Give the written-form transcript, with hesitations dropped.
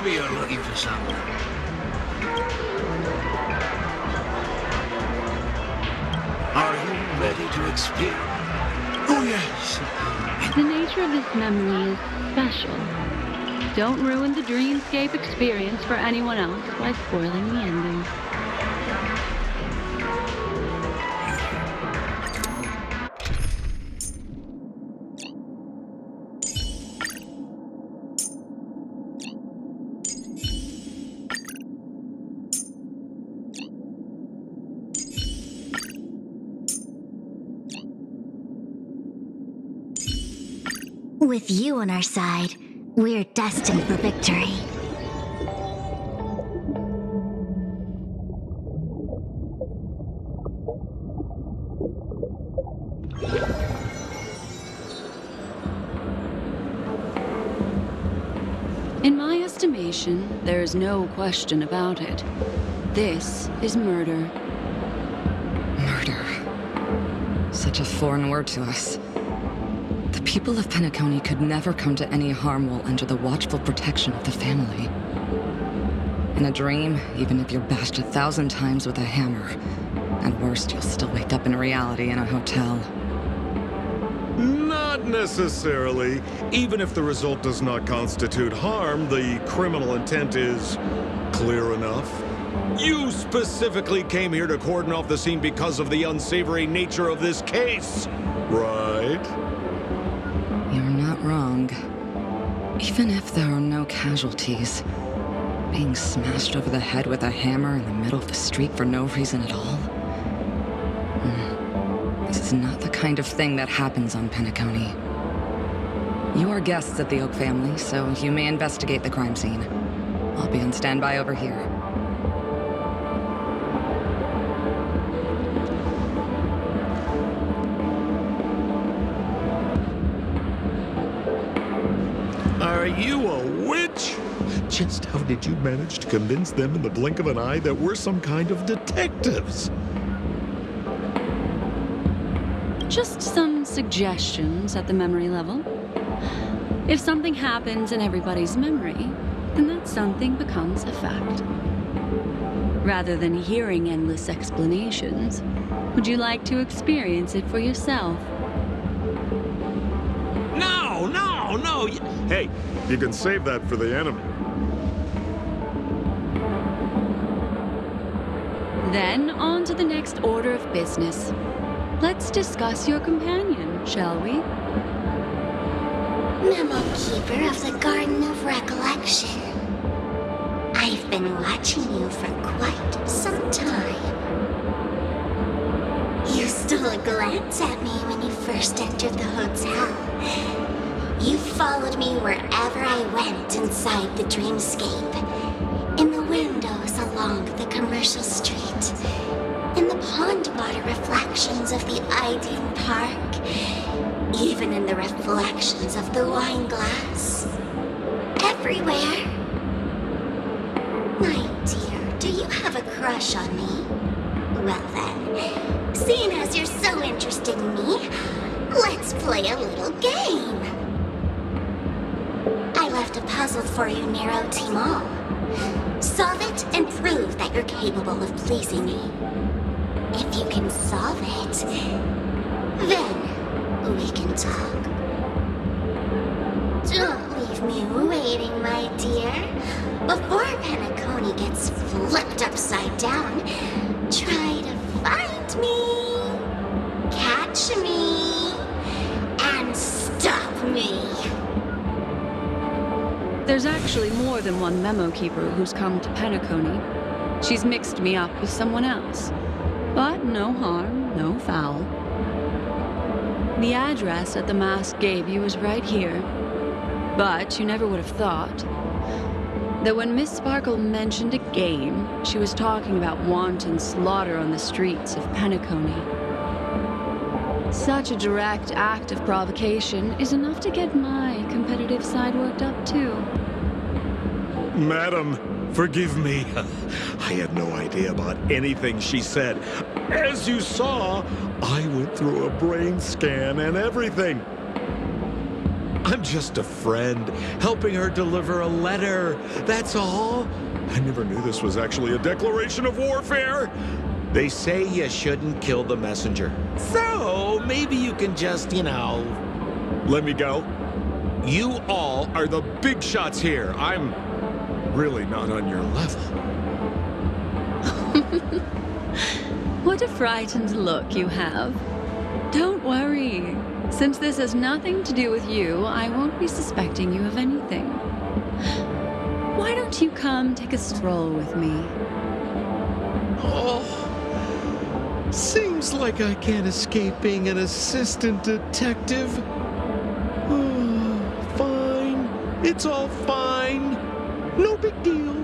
Maybe you're looking for something. Are you ready to experience? Oh, yes. The nature of this memory is special. Don't ruin the dreamscape experience for anyone else by spoiling the ending. With you on our side, we're destined for victory. In my estimation, there is no question about it. This is murder. Murder. Such a foreign word to us. The people of Penacony could never come to any harm while under the watchful protection of the family. In a dream, even if you're bashed 1,000 times with a hammer, at worst, you'll still wake up in reality in a hotel. Not necessarily. Even if the result does not constitute harm, the criminal intent is clear enough. You specifically came here to cordon off the scene because of the unsavory nature of this case, right? You're not wrong. Even if there are no casualties, being smashed over the head with a hammer in the middle of the street for no reason at all? This is not the kind of thing that happens on Penacony. You are guests of the Oak family, so you may investigate the crime scene. I'll be on standby over here. Are you a witch? Just how did you manage to convince them in the blink of an eye that we're some kind of detectives? Just some suggestions at the memory level. If something happens in everybody's memory, then that something becomes a fact. Rather than hearing endless explanations, would you like to experience it for yourself? No! Hey, you can save that for the enemy. Then on to the next order of business. Let's discuss your companion, shall we? Memo Keeper of the Garden of Recollection. I've been watching you for quite some time. You stole a glance at me when you first entered the hotel. You followed me wherever I went inside the dreamscape. In the windows along the commercial street. In the pond water reflections of the Idean Park. Even in the reflections of the wine glass. Everywhere. My dear, do you have a crush on me? Well then, seeing as you're so interested in me, let's play a little game. I left a puzzle for you near OT Mall. Solve it and prove that you're capable of pleasing me. If you can solve it, then we can talk. Don't leave me waiting, my dear. Before Penacony gets flipped upside down, try to find me, catch me, and stop me. There's actually more than one memo keeper who's come to Penacony. She's mixed me up with someone else. But no harm, no foul. The address that the mask gave you is right here. But you never would have thought that when Miss Sparkle mentioned a game, she was talking about wanton slaughter on the streets of Penacony. Such a direct act of provocation is enough to get my competitive side worked up too. Madam, forgive me. I had no idea about anything she said. As you saw, I went through a brain scan and everything. I'm just a friend, helping her deliver a letter. That's all. I never knew this was actually a declaration of warfare. They say you shouldn't kill the messenger. So maybe you can just, let me go. You all are the big shots here. I'm really not on your level. What a frightened look you have. Don't worry. Since this has nothing to do with you, I won't be suspecting you of anything. Why don't you come take a stroll with me? Oh, seems like I can't escape being an assistant detective. Oh, fine. It's all fine. No big deal.